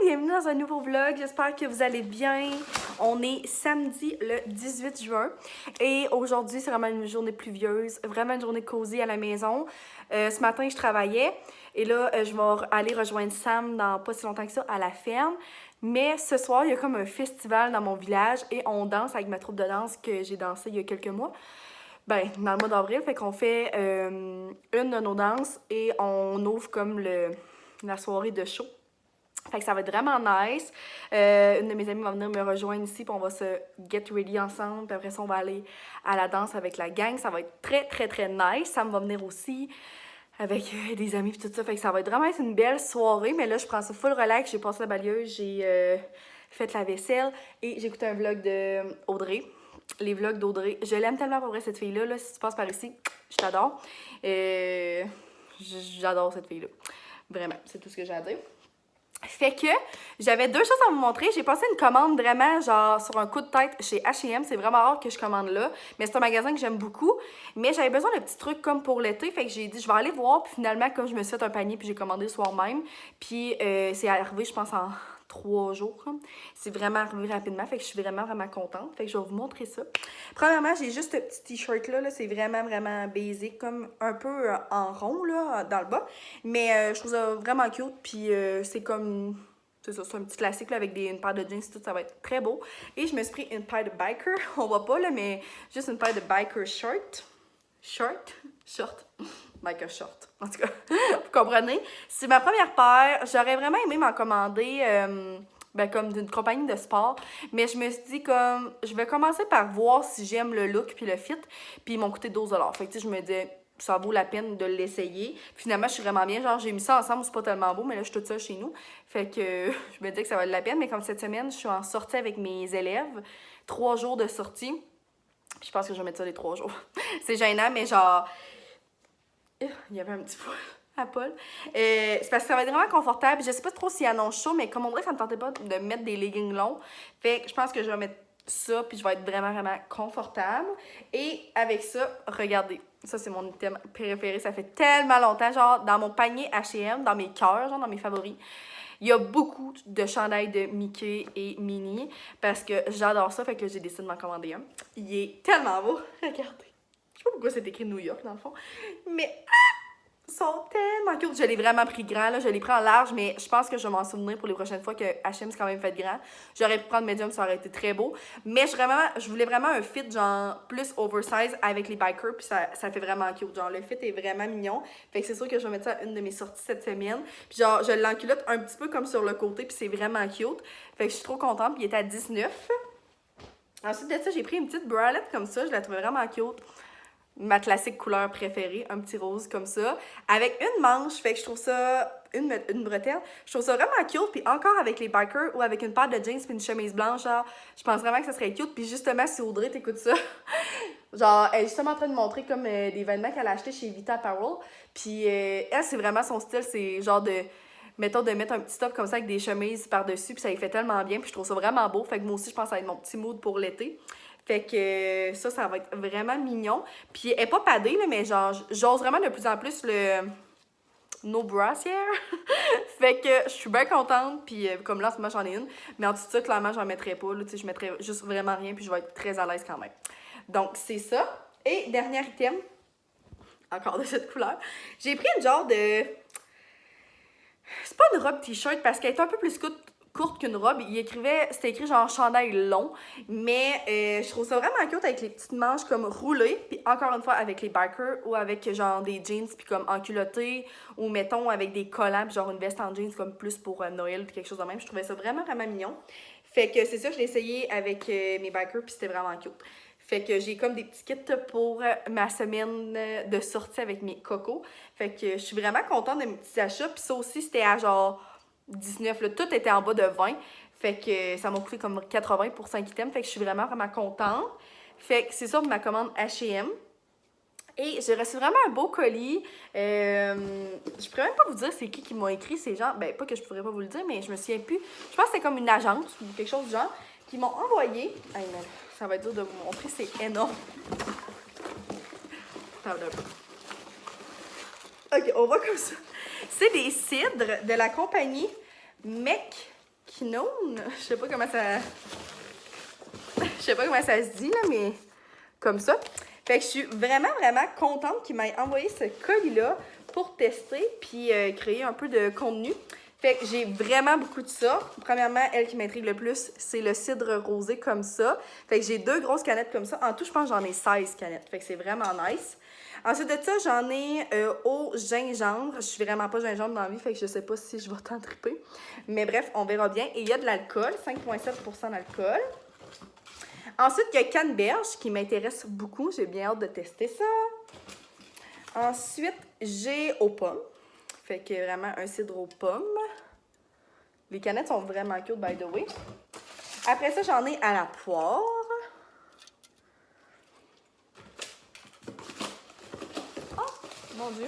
bienvenue dans un nouveau vlog, j'espère que vous allez bien. On est samedi le 18 juin et aujourd'hui c'est vraiment une journée pluvieuse, vraiment une journée cosy à la maison. Ce matin je travaillais et là je vais aller rejoindre Sam dans pas si longtemps que ça à la ferme. Mais ce soir il y a comme un festival dans mon village et on danse avec ma troupe de danse que j'ai dansé il y a quelques mois. Ben, dans le mois d'avril, fait qu'on fait une de nos danses et on ouvre comme la soirée de show. Fait que ça va être vraiment nice. Une de mes amies va venir me rejoindre ici, puis on va se get ready ensemble. Puis après ça, on va aller à la danse avec la gang. Ça va être très, très, très nice. Sam va venir aussi avec des amis puis tout ça. Fait que ça va être vraiment une belle soirée. Mais là, je prends ça full relax. J'ai passé la balieuse, j'ai fait la vaisselle et j'ai écouté un vlog de Audrey. Les vlogs d'Audrey. Je l'aime tellement pour vrai, cette fille-là. Là, si tu passes par ici, je t'adore. J'adore cette fille-là. Vraiment, c'est tout ce que j'ai à dire. Fait que j'avais deux choses à vous montrer. J'ai passé une commande vraiment genre sur un coup de tête chez H&M. C'est vraiment rare que je commande là. Mais c'est un magasin que j'aime beaucoup. Mais j'avais besoin de petits trucs comme pour l'été. Fait que j'ai dit je vais aller voir. Puis finalement, comme je me suis fait un panier puis j'ai commandé le soir même. Puis c'est arrivé, je pense, en 3 jours. C'est vraiment arrivé rapidement. Fait que je suis vraiment, vraiment contente. Fait que je vais vous montrer ça. Premièrement, j'ai juste ce petit t-shirt-là. Là, c'est vraiment, vraiment basic. Comme un peu en rond là, dans le bas. Mais je trouve ça vraiment cute. Puis c'est comme... C'est ça, c'est un petit classique là, avec une paire de jeans, tout ça va être très beau. Et je me suis pris une paire de biker. On voit pas là, mais juste une paire de biker short. Short. Biker short. En tout cas, vous comprenez? C'est ma première paire. J'aurais vraiment aimé m'en commander comme d'une compagnie de sport. Mais je me suis dit comme, je vais commencer par voir si j'aime le look puis le fit. Puis ils m'ont coûté 12 $. Fait que tu sais, je me dis, ça vaut la peine de l'essayer. Finalement, je suis vraiment bien. Genre, j'ai mis ça ensemble, c'est pas tellement beau, mais là, je suis toute seule chez nous. Fait que je me dis que ça va de la peine. Mais comme cette semaine, je suis en sortie avec mes élèves. 3 jours de sortie. Puis je pense que je vais mettre ça les 3 jours. C'est gênant, mais genre... Il y avait un petit peu à Paul. C'est parce que ça va être vraiment confortable. Je sais pas trop s'il annonce chaud, mais comme on dirait, ça me tentait pas de mettre des leggings longs. Fait que je pense que je vais mettre ça, puis je vais être vraiment, vraiment confortable. Et avec ça, regardez. Ça, c'est mon item préféré. Ça fait tellement longtemps. Genre, dans mon panier H&M, dans mes cœurs, genre, dans mes favoris, il y a beaucoup de chandails de Mickey et Minnie parce que j'adore ça. Fait que j'ai décidé de m'en commander un. Il est tellement beau. Regardez. Je sais pas pourquoi c'est écrit New York, dans le fond. Mais ils sont tellement cute. Je l'ai vraiment pris grand, là. Je l'ai pris en large, mais je pense que je vais m'en souvenir pour les prochaines fois que H&M c'est quand même fait grand. J'aurais pu prendre medium, ça aurait été très beau. Mais je voulais vraiment un fit, genre, plus oversize avec les bikers, puis ça fait vraiment cute. Genre, le fit est vraiment mignon. Fait que c'est sûr que je vais mettre ça à une de mes sorties cette semaine. Puis genre, je l'enculotte un petit peu comme sur le côté, puis c'est vraiment cute. Fait que je suis trop contente, puis il est à 19. Ensuite de ça, j'ai pris une petite bralette comme ça. Je la trouvais vraiment cute. Ma classique couleur préférée, un petit rose comme ça, avec une manche, fait que je trouve ça, une bretelle, je trouve ça vraiment cute, puis encore avec les bikers ou avec une paire de jeans puis une chemise blanche, genre, je pense vraiment que ça serait cute, puis justement, si Audrey t'écoute ça, genre, elle est justement en train de montrer comme des vêtements qu'elle a achetés chez Vita Apparel, puis elle, c'est vraiment son style, c'est genre mettons, de mettre un petit top comme ça avec des chemises par-dessus, puis ça lui fait tellement bien, puis je trouve ça vraiment beau, fait que moi aussi, je pense que ça va être mon petit mood pour l'été. Fait que ça va être vraiment mignon. Puis elle est pas padée, là, mais genre, j'ose vraiment de plus en plus le no brassière. Fait que je suis bien contente. Puis comme là, en ce moment, j'en ai une. Mais en dessous de ça, clairement, j'en mettrais pas. Là, je mettrais juste vraiment rien. Puis je vais être très à l'aise quand même. Donc, c'est ça. Et dernier item, encore de cette couleur. J'ai pris une genre de... C'est pas une robe t-shirt parce qu'elle est un peu plus courte qu'une robe. C'était écrit genre chandail long, mais je trouve ça vraiment cute avec les petites manches comme roulées, puis encore une fois avec les bikers ou avec genre des jeans puis comme enculottés ou mettons avec des collants puis genre une veste en jeans comme plus pour Noël puis quelque chose de même. Je trouvais ça vraiment, vraiment mignon. Fait que c'est ça, je l'ai essayé avec mes bikers puis c'était vraiment cute. Fait que j'ai comme des petits kits pour ma semaine de sortie avec mes cocos. Fait que je suis vraiment contente de mes petits achats. Puis ça aussi, c'était à genre 19. Là, tout était en bas de 20. Fait que ça m'a coûté comme 80 pour 5 items. Fait que je suis vraiment, vraiment contente. Fait que c'est ça pour ma commande H&M. Et j'ai reçu vraiment un beau colis. Je pourrais même pas vous dire c'est qui m'a écrit ces gens. Ben, pas que je pourrais pas vous le dire, mais je me souviens plus. Je pense que c'est comme une agence ou quelque chose du genre qui m'ont envoyé. Hey, mais ça va être dur de vous montrer, c'est énorme. Ok, on voit comme ça. C'est des cidres de la compagnie Mec quinone. Je sais pas comment ça... Je sais pas comment ça se dit, là, mais comme ça. Fait que je suis vraiment, vraiment contente qu'il m'ait envoyé ce colis-là pour tester puis créer un peu de contenu. Fait que j'ai vraiment beaucoup de ça. Premièrement, elle qui m'intrigue le plus, c'est le cidre rosé comme ça. Fait que j'ai 2 grosses canettes comme ça. En tout, je pense que j'en ai 16 canettes. Fait que c'est vraiment nice. Ensuite de ça, j'en ai au gingembre. Je suis vraiment pas gingembre dans la vie, fait que je sais pas si je vais t'en triper. Mais bref, on verra bien. Et il y a de l'alcool, 5,7% d'alcool. Ensuite, il y a canneberge qui m'intéresse beaucoup. J'ai bien hâte de tester ça. Ensuite, j'ai aux pommes. Fait que vraiment un cidre aux pommes. Les canettes sont vraiment cute, by the way. Après ça, j'en ai à la poire. Oh, mon Dieu.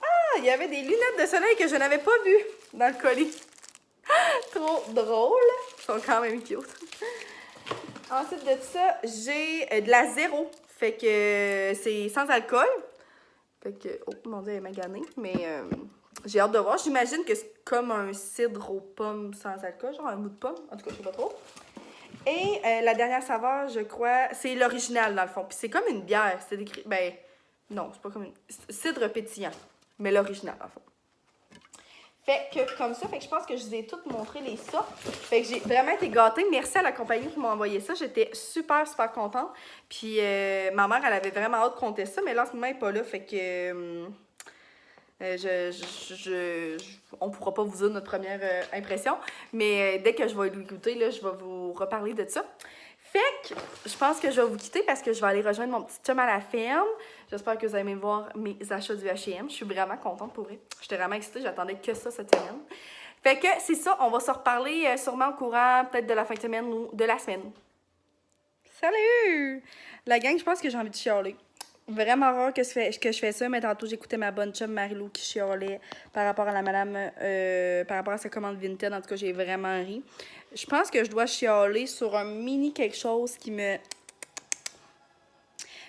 Ah, il y avait des lunettes de soleil que je n'avais pas vues dans le colis. Trop drôle. Ils sont quand même cute. Ensuite de ça, j'ai de la zéro. Fait que c'est sans alcool. Fait que, oh mon Dieu, elle est maganée. Mais j'ai hâte de voir. J'imagine que c'est comme un cidre aux pommes sans alcool, genre un mou de pomme. En tout cas, je sais pas trop. Et la dernière saveur, je crois, c'est l'original dans le fond. Puis c'est comme une bière. C'est écrit. Ben, non, c'est pas comme une. Cidre pétillant. Mais l'original, dans le fond. Fait que comme ça, fait que je pense que je vous ai toutes montré les sortes. Fait que j'ai vraiment été gâtée. Merci à la compagnie qui m'a envoyé ça. J'étais super, super contente. Puis ma mère, elle avait vraiment hâte qu'on teste ça, mais là, en ce moment, elle n'est pas là. Fait que on ne pourra pas vous dire notre première impression. Mais dès que je vais lui goûter, là, je vais vous reparler de ça. Fait que je pense que je vais vous quitter parce que je vais aller rejoindre mon petit chum à la ferme. J'espère que vous allez voir mes achats du H&M. Je suis vraiment contente pour eux. J'étais vraiment excitée, j'attendais que ça cette semaine. Fait que c'est ça, on va se reparler sûrement au courant peut-être de la fin de semaine ou de la semaine. Salut! La gang, je pense que j'ai envie de chialer. Vraiment rare que je fais ça, mais tantôt j'écoutais ma bonne chum Marilou qui chialait par rapport à la madame, par rapport à sa commande Vinted. En tout cas, j'ai vraiment ri. Je pense que je dois chialer sur un mini quelque chose qui me...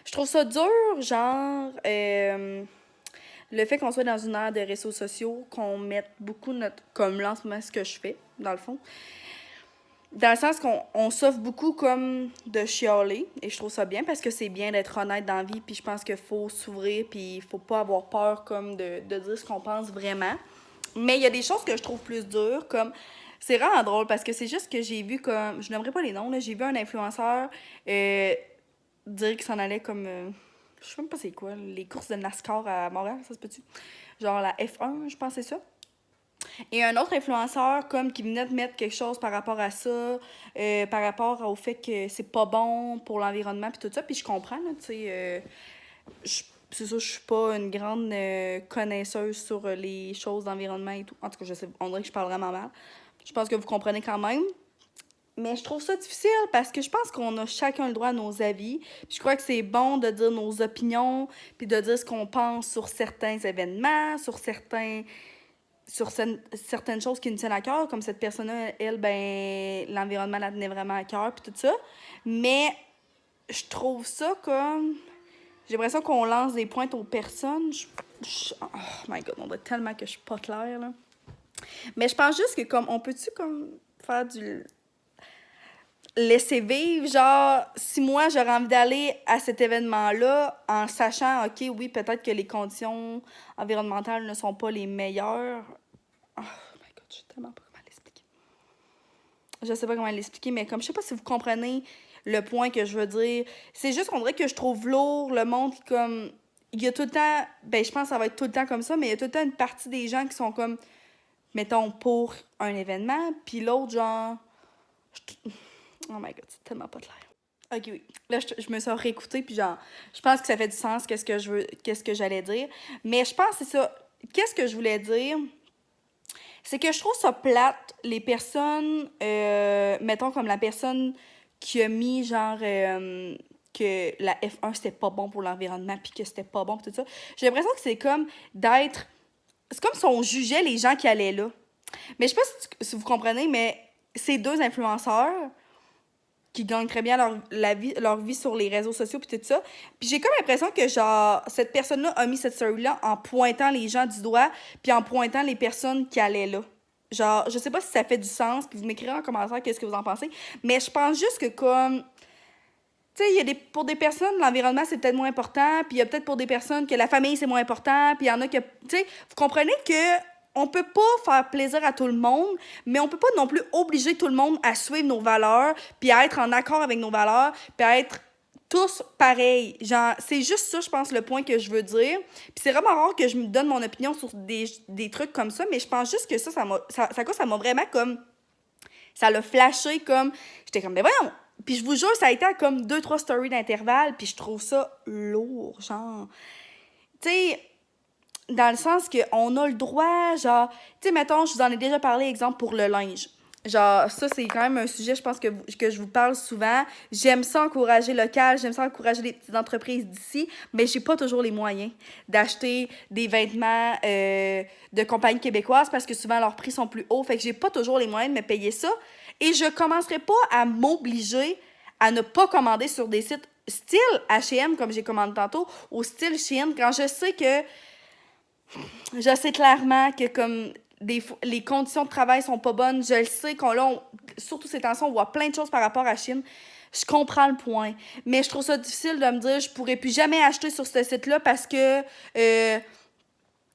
Je trouve ça dur, genre, le fait qu'on soit dans une ère de réseaux sociaux, qu'on mette beaucoup notre... Comme là, en ce moment, ce que je fais, dans le fond. Dans le sens qu'on s'offre beaucoup comme de chialer, et je trouve ça bien parce que c'est bien d'être honnête dans la vie, puis je pense qu'il faut s'ouvrir, puis il faut pas avoir peur comme de dire ce qu'on pense vraiment. Mais il y a des choses que je trouve plus dures, comme... C'est vraiment drôle parce que c'est juste que j'ai vu comme... Je n'aimerais pas les noms, là. J'ai vu un influenceur dire qu'il s'en allait comme... je sais même pas c'est quoi, les courses de NASCAR à Montréal, ça se peut-tu? Genre la F1, je pense que c'est ça. Et un autre influenceur, comme, qui venait de mettre quelque chose par rapport à ça, par rapport au fait que c'est pas bon pour l'environnement, puis tout ça. Puis je comprends, là, tu sais. C'est ça, je suis pas une grande connaisseuse sur les choses d'environnement et tout. En tout cas, je sais, on dirait que je parle vraiment mal. Je pense que vous comprenez quand même. Mais je trouve ça difficile parce que je pense qu'on a chacun le droit à nos avis. Puis je crois que c'est bon de dire nos opinions, puis de dire ce qu'on pense sur certains événements, sur certaines choses qui nous tiennent à cœur, comme cette personne-là, elle, ben, l'environnement la tenait vraiment à cœur, puis tout ça. Mais je trouve ça comme... J'ai l'impression qu'on lance des pointes aux personnes. Oh my God, on dirait tellement que je suis pas claire, là. Mais je pense juste que, comme, on peut-tu, comme, faire du... laisser vivre, genre, si moi, j'aurais envie d'aller à cet événement-là en sachant, OK, oui, peut-être que les conditions environnementales ne sont pas les meilleures. Oh my God, je sais tellement pas comment l'expliquer. Je sais pas comment l'expliquer, mais comme, je sais pas si vous comprenez le point que je veux dire. C'est juste qu'on dirait que je trouve lourd le monde qui, comme... Il y a tout le temps... Ben, je pense que ça va être tout le temps comme ça, mais il y a tout le temps une partie des gens qui sont comme, mettons, pour un événement, puis l'autre, genre... Oh my God, c'est tellement pas clair. OK, oui. Là, je me suis réécoutée, puis genre, je pense que ça fait du sens, qu'est-ce que j'allais dire. Mais je pense que c'est ça. Qu'est-ce que je voulais dire? C'est que je trouve ça plate, les personnes, mettons comme la personne qui a mis, genre, que la F1, c'était pas bon pour l'environnement, puis que c'était pas bon, pis tout ça. J'ai l'impression que c'est comme d'être... C'est comme si on jugeait les gens qui allaient là. Mais je sais pas si vous comprenez, mais ces 2 influenceurs qui gagnent très bien leur vie sur les réseaux sociaux puis tout ça. Puis j'ai comme l'impression que, genre, cette personne-là a mis cette story-là en pointant les gens du doigt puis en pointant les personnes qui allaient là. genre, je sais pas si ça fait du sens, puis vous m'écrirez en commentaire qu'est-ce que vous en pensez, mais je pense juste que comme, tu sais, il y a pour des personnes, l'environnement, c'est peut-être moins important, puis il y a peut-être pour des personnes que la famille, c'est moins important, puis il y en a que, tu sais, vous comprenez que on peut pas faire plaisir à tout le monde, mais on peut pas non plus obliger tout le monde à suivre nos valeurs, puis à être en accord avec nos valeurs, puis à être tous pareils. Genre, c'est juste ça, je pense, le point que je veux dire. Puis c'est vraiment rare que je me donne mon opinion sur des trucs comme ça, mais je pense juste que ça m'a vraiment comme, ça l'a flashé comme, j'étais comme, ben voyons. Puis je vous jure, ça a été à comme 2-3 stories d'intervalle, puis je trouve ça lourd, genre. Tu sais, dans le sens qu'on a le droit, genre, tu sais, mettons, je vous en ai déjà parlé, exemple, pour le linge. Genre, ça, c'est quand même un sujet, je pense, que je vous parle souvent. J'aime ça encourager local, j'aime ça encourager les petites entreprises d'ici, mais j'ai pas toujours les moyens d'acheter des vêtements de compagnies québécoises parce que souvent leurs prix sont plus hauts. Fait que j'ai pas toujours les moyens de me payer ça. Et je commencerai pas à m'obliger à ne pas commander sur des sites style H&M, comme j'ai commandé tantôt, ou style Shein, quand je sais clairement que comme les conditions de travail sont pas bonnes. Je le sais surtout ces temps-ci, on voit plein de choses par rapport à Chine. Je comprends le point. Mais je trouve ça difficile de me dire je pourrais plus jamais acheter sur ce site-là parce que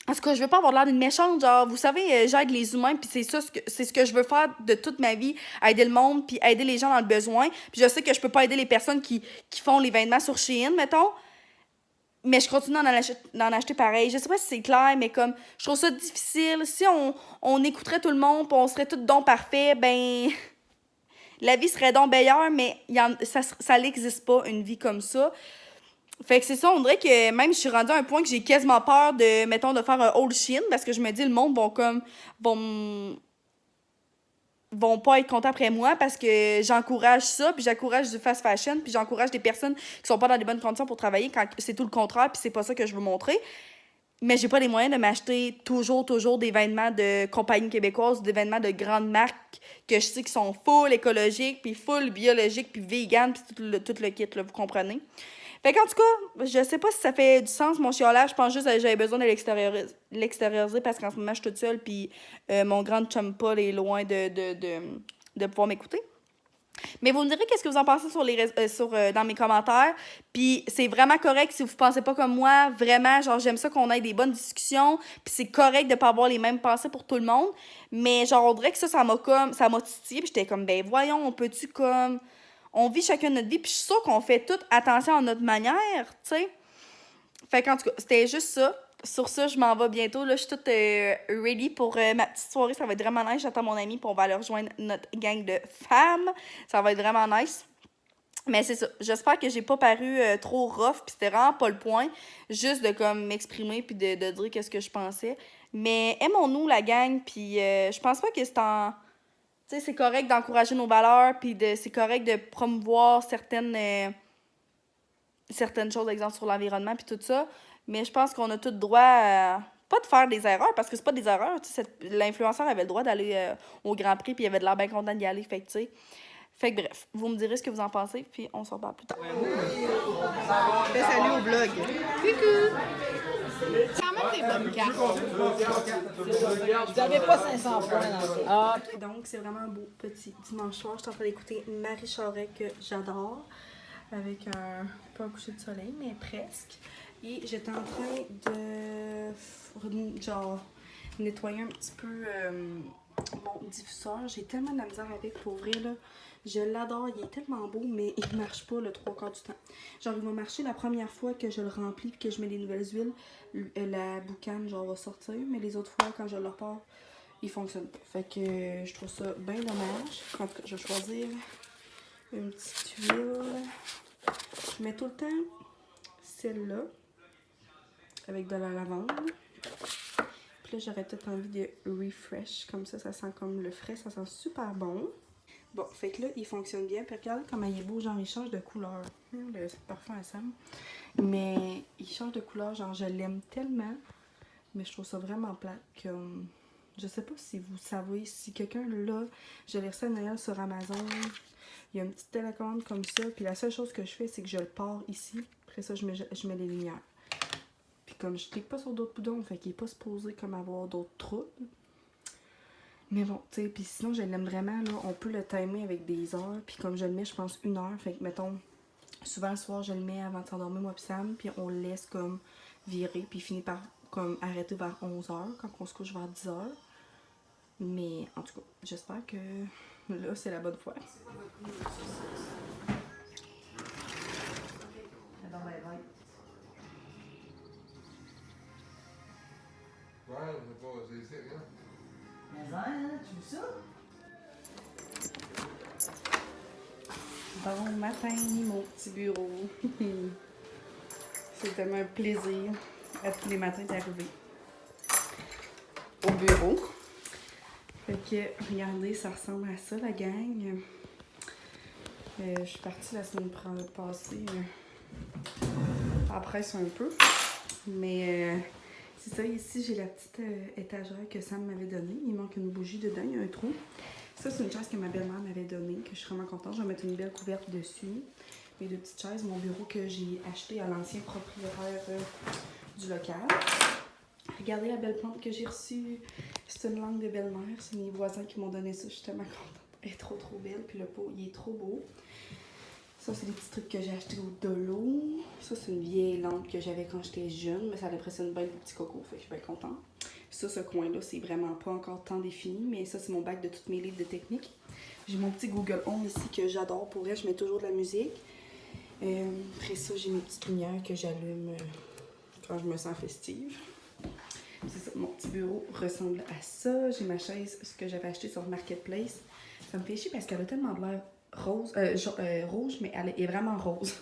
en tout cas, je veux pas avoir l'air d'une méchante, genre, vous savez, j'aide les humains, puis c'est ce que je veux faire de toute ma vie, aider le monde, puis aider les gens dans le besoin. Puis je sais que je peux pas aider les personnes qui font les vêtements sur Shein, mettons, mais je continue d'en acheter pareil. Je sais pas si c'est clair, mais comme, je trouve ça difficile. Si on écouterait tout le monde, puis on serait tous dons parfaits, ben, la vie serait donc meilleure, mais ça n'existe pas, une vie comme ça. Fait que c'est ça, on dirait que même je suis rendue à un point que j'ai quasiment peur mettons, de faire un old Shein, parce que je me dis, le monde vont vont pas être contents après moi parce que j'encourage ça, puis j'encourage du fast fashion, puis j'encourage des personnes qui sont pas dans des bonnes conditions pour travailler quand c'est tout le contraire, puis c'est pas ça que je veux montrer. Mais j'ai pas les moyens de m'acheter toujours des vêtements de compagnies québécoises, des vêtements de grandes marques que je sais qui sont full écologiques, puis full biologiques, puis vegan, puis tout le kit, là, vous comprenez? Fait qu'en tout cas, je sais pas si ça fait du sens, mon chiolage. Je pense juste que j'avais besoin de l'extérioriser parce qu'en ce moment, je suis toute seule, puis mon grand chum Paul est loin de pouvoir m'écouter. Mais vous me direz qu'est-ce que vous en pensez dans mes commentaires. Puis c'est vraiment correct si vous pensez pas comme moi. Vraiment, genre, j'aime ça qu'on ait des bonnes discussions. Puis c'est correct de pas avoir les mêmes pensées pour tout le monde. Mais genre, on dirait que ça m'a titillé. Puis j'étais comme, ben voyons, on peut-tu comme... On vit chacun notre vie. Puis je suis sûre qu'on fait toute attention à notre manière, tu sais. Fait qu'en tout cas, c'était juste ça. Sur ça, je m'en vais bientôt. Là, je suis toute ready pour ma petite soirée. Ça va être vraiment nice. J'attends mon ami, puis on va aller rejoindre notre gang de femmes. Ça va être vraiment nice. Mais c'est ça. J'espère que j'ai pas paru trop rough, puis c'était vraiment pas le point. Juste de comme m'exprimer, puis de dire qu'est-ce que je pensais. Mais aimons-nous, la gang, puis je pense pas que c'est en... Tu sais, c'est correct d'encourager nos valeurs, puis c'est correct de promouvoir certaines choses, exemple sur l'environnement puis tout ça, mais je pense qu'on a tout le droit pas de faire des erreurs, parce que c'est pas des erreurs, tu sais, l'influenceur avait le droit d'aller au Grand Prix, puis il avait de l'air bien content d'y aller, fait que tu sais. Fait que bref, vous me direz ce que vous en pensez, puis on se reparle plus tard. Fais salut au vlog. Coucou! C'est quand même des bonnes cartes. Vous n'avez pas 500 points dans ça. Ah, Donc, c'est vraiment un beau petit dimanche soir. Je suis en train d'écouter Marie Charest, que j'adore, avec pas un coucher de soleil, mais presque. Et j'étais en train de, genre, nettoyer un petit peu mon diffuseur. J'ai tellement de la misère avec, pour ouvrir, là. Je l'adore, il est tellement beau, mais il marche pas le 3/4 du temps. Genre, il va marcher la première fois que je le remplis et que je mets des nouvelles huiles. La boucane, genre, va sortir, mais les autres fois, quand je le repars, il fonctionne pas. Fait que je trouve ça bien dommage. En tout cas, je vais choisir une petite huile. Je mets tout le temps celle-là, avec de la lavande. Puis là, j'aurais peut-être envie de refresh. Comme ça sent comme le frais, ça sent super bon. Bon, fait que là, il fonctionne bien. Puis regardez comment il est beau, genre, il change de couleur. Le parfum ensemble. Mais il change de couleur, genre, je l'aime tellement. Mais je trouve ça vraiment plate que... je sais pas si vous savez, si quelqu'un l'a, je l'ai reçu à Noël sur Amazon. Il y a une petite télécommande comme ça. Puis la seule chose que je fais, c'est que je le pars ici. Après ça, je mets les lumières. Puis comme je clique pas sur d'autres boutons, fait qu'il est pas supposé comme avoir d'autres troubles. Mais bon, tu sais, puis sinon, je l'aime vraiment, là. On peut le timer avec des heures. Puis comme je le mets, je pense 1 heure. Fait que, mettons, souvent le soir, je le mets avant de s'endormir, moi pis Sam. Puis on le laisse comme virer. Puis il finit par comme arrêter vers 11 heures quand on se couche vers 10 heures. Mais en tout cas, j'espère que là, c'est la bonne fois. Ouais, c'est rien. Mais hein, tu veux ça? Bon matin, mon petit bureau. C'est tellement un plaisir à tous les matins d'arriver au bureau. Fait que, regardez, ça ressemble à ça, la gang. Je suis partie la semaine passée. Après, c'est un peu. Mais c'est ça, ici, j'ai la petite étagère que Sam m'avait donnée. Il manque une bougie dedans, il y a un trou. Ça, c'est une chaise que ma belle-mère m'avait donnée, que je suis vraiment contente. Je vais mettre une belle couverte dessus. Mes 2 petites chaises, mon bureau que j'ai acheté à l'ancien propriétaire du local. Regardez la belle plante que j'ai reçue. C'est une langue de belle-mère. C'est mes voisins qui m'ont donné ça. Je suis tellement contente. Elle est trop, trop belle. Puis le pot, il est trop beau. Ça, c'est des petits trucs que j'ai achetés au Dolo. Ça, c'est une vieille lampe que j'avais quand j'étais jeune. Mais ça impressionne bien les petits cocos. Fait que je suis bien contente. Ça, ce coin-là, c'est vraiment pas encore tant défini. Mais ça, c'est mon bac de tous mes livres de technique. J'ai mon petit Google Home ici que j'adore. Pour vrai, je mets toujours de la musique. Après ça, j'ai mes petites lumières que j'allume quand je me sens festive. C'est ça, mon petit bureau ressemble à ça. J'ai ma chaise, ce que j'avais acheté sur Marketplace. Ça me fait chier parce qu'elle a tellement de l'air rose, rouge, mais elle est vraiment rose.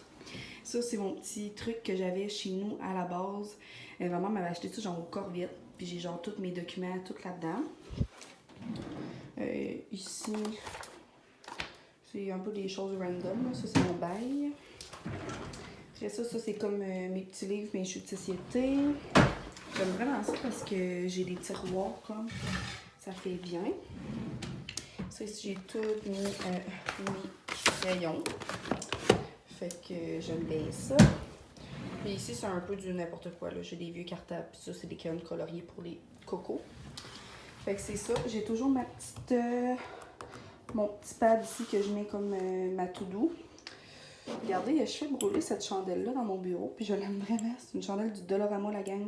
Ça, c'est mon petit truc que j'avais chez nous à la base. Maman m'avait acheté ça genre au Corvette. Puis j'ai genre tous mes documents, tout là-dedans. Ici, c'est un peu des choses random. Là. Ça, c'est mon bail. Après ça, c'est comme mes petits livres, mes jeux de société. J'aime vraiment ça parce que j'ai des tiroirs comme ça fait bien. Ça ici, j'ai tous mes crayons. Fait que j'aime bien ça. Puis ici, c'est un peu du n'importe quoi. J'ai des vieux cartables. Puis ça, c'est des crayons coloriés pour les cocos. Fait que c'est ça. J'ai toujours ma petite... mon petit pad ici que je mets comme ma to-do. Regardez, je fais brûler cette chandelle-là dans mon bureau. Puis je l'aime vraiment. C'est une chandelle du Dollarama, la gang.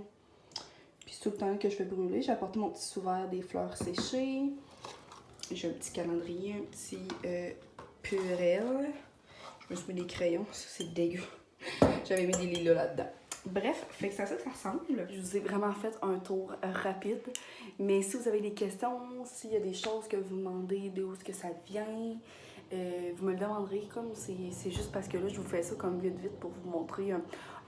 Puis c'est tout le temps que je fais brûler. J'ai apporté mon petit sous-verre des fleurs séchées. J'ai un petit calendrier, un petit Purell. Je me suis mis des crayons. Ça, c'est dégueu. J'avais mis des lilas là-dedans. Bref, fait que c'est à ça que ça ressemble. Je vous ai vraiment fait un tour rapide. Mais si vous avez des questions, s'il y a des choses que vous demandez, d'où est-ce que ça vient, vous me le demanderez. Comme c'est juste parce que là, je vous fais ça comme vite pour vous montrer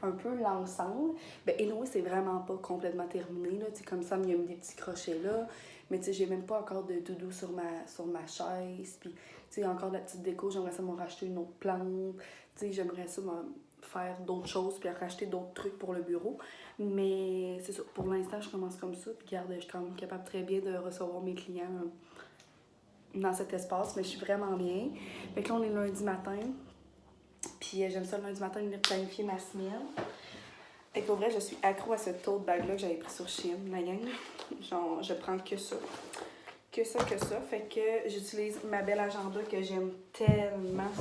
un peu l'ensemble. Ben, anyway, c'est vraiment pas complètement terminé. Là. Comme ça, il y a mis des petits crochets là. Mais j'ai même pas encore de doudou sur ma chaise. Puis, encore de la petite déco. J'aimerais ça m'en racheter une autre plante. J'aimerais ça faire d'autres choses puis racheter d'autres trucs pour le bureau. Mais c'est ça. Pour l'instant, je commence comme ça. Puis, regarde, je suis quand même capable très bien de recevoir mes clients dans cet espace. Mais je suis vraiment bien. Fait que là, on est lundi matin. Puis, j'aime ça le lundi matin, venir planifier ma semaine. Et pour vrai, je suis accro à cette tote bag-là que j'avais pris sur Shein, la gang. Genre, je prends que ça. Que ça. Fait que j'utilise ma belle agenda que j'aime tellement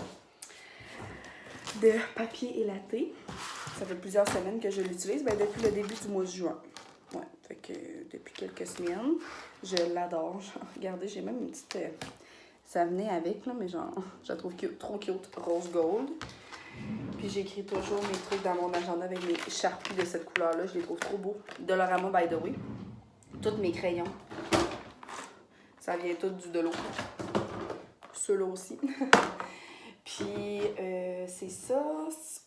de papier élaté. Ça fait plusieurs semaines que je l'utilise. Ben, depuis le début du mois de juin. Ouais, fait que depuis quelques semaines, je l'adore. Regardez, j'ai même une petite... ça venait avec, là, mais genre, je la trouve cute, trop cute, rose gold. Puis j'écris toujours mes trucs dans mon agenda avec mes Sharpies de cette couleur-là. Je les trouve trop beaux. Dollarama, by the way. Tous mes crayons. Ça vient tout du Dolo. Ceux-là aussi. Puis c'est ça.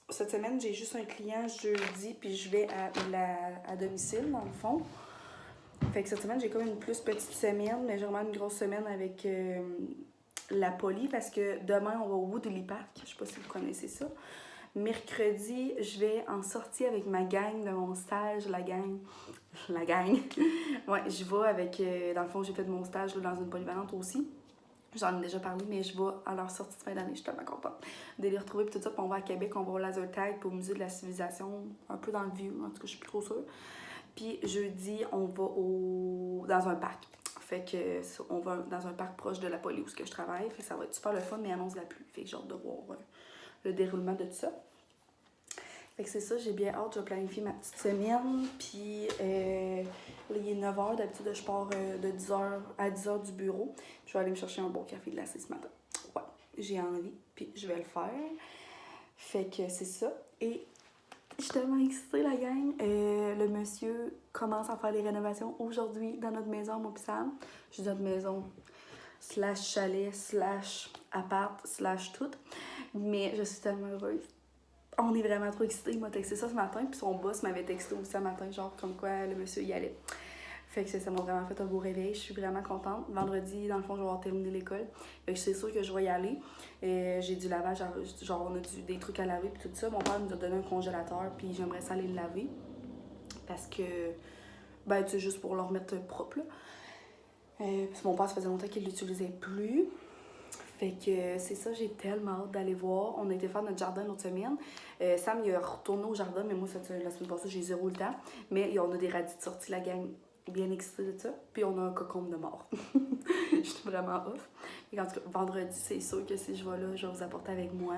Cette semaine, j'ai juste un client jeudi. Puis je vais à domicile, dans le fond. Fait que cette semaine, j'ai comme une plus petite semaine. Mais j'ai vraiment une grosse semaine avec... la Poly, parce que demain, on va au Woodley Park. Je sais pas si vous connaissez ça. Mercredi, je vais en sortie avec ma gang de mon stage, la gang. Ouais, je vais avec... dans le fond, j'ai fait mon stage là, dans une polyvalente aussi. J'en ai déjà parlé, mais je vais à leur sortie de fin d'année. Je suis tellement contente de les retrouver. Puis tout ça, puis on va à Québec, on va au Laser Tag, puis au Musée de la Civilisation, un peu dans le vieux. En tout cas, je suis plus trop sûre. Puis jeudi, on va dans un parc. Fait que on va dans un parc proche de la Poly où je travaille. Fait que ça va être super le fun, mais il annonce la pluie. Fait que j'ai hâte de voir le déroulement de tout ça. Fait que c'est ça, j'ai bien hâte, je vais planifier ma petite semaine. Puis là, il est 9h, d'habitude je pars de 10h à 10h du bureau. Je vais aller me chercher un bon café glacé ce matin. Ouais, j'ai envie, puis je vais le faire. Fait que c'est ça. Et je suis tellement excitée, la gang. Le monsieur commence à faire les rénovations aujourd'hui dans notre maison, moi pis Sam. Je dis notre maison, slash chalet, slash appart, slash tout. Mais je suis tellement heureuse. On est vraiment trop excités. Il m'a texté ça ce matin, puis son boss m'avait texté aussi ce matin, genre comme quoi le monsieur y allait. Fait que ça m'a vraiment fait un beau réveil. Je suis vraiment contente. Vendredi, dans le fond, je vais avoir terminé l'école. Fait que c'est sûr que je vais y aller. J'ai du lavage, genre on a des trucs à laver puis tout ça. Mon père nous a donné un congélateur, puis j'aimerais ça aller le laver. Parce que, ben, tu sais, juste pour le remettre propre, là. Parce que mon père, ça faisait longtemps qu'il l'utilisait plus. Fait que c'est ça, j'ai tellement hâte d'aller voir. On a été faire notre jardin l'autre semaine. Sam, il est retourné au jardin, mais moi, la semaine passée, j'ai zéro le temps. Mais on a des radis de sortie, la gang, bien excitée de ça. Puis on a un cocombe de mort. Je suis vraiment off. Et en tout cas, vendredi, c'est sûr que si je vais là, je vais vous apporter avec moi.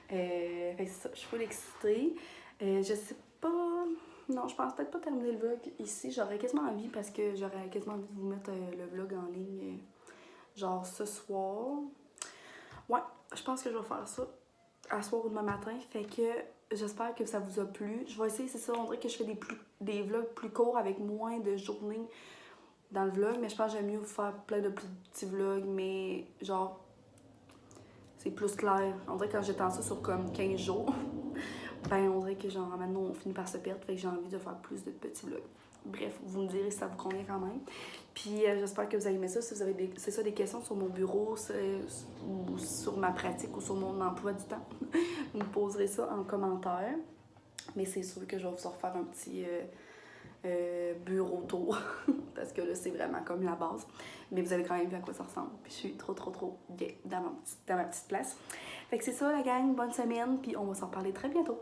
Fait que c'est ça, je suis full excitée. Je sais pas... Non, je pense peut-être pas terminer le vlog ici. J'aurais quasiment envie parce que j'aurais quasiment envie de vous mettre le vlog en ligne, genre ce soir. Ouais, je pense que je vais faire ça à soir ou demain matin. Fait que j'espère que ça vous a plu. Je vais essayer, c'est ça, on dirait que je fais des vlogs plus courts avec moins de journées dans le vlog. Mais je pense que j'aime mieux vous faire plein de petits vlogs, mais genre, c'est plus clair. On dirait que quand j'étends ça sur comme 15 jours, ben on dirait que genre maintenant on finit par se perdre. Fait que j'ai envie de faire plus de petits vlogs. Bref, vous me direz si ça vous convient quand même. Puis j'espère que vous avez aimé ça. Si vous avez des questions sur mon bureau, ou sur ma pratique ou sur mon emploi du temps, vous me poserez ça en commentaire. Mais c'est sûr que je vais vous en refaire un petit bureau tour. Parce que là, c'est vraiment comme la base. Mais vous avez quand même vu à quoi ça ressemble. Puis je suis trop bien dans ma petite place. Fait que c'est ça la gang. Bonne semaine. Puis on va s'en reparler très bientôt.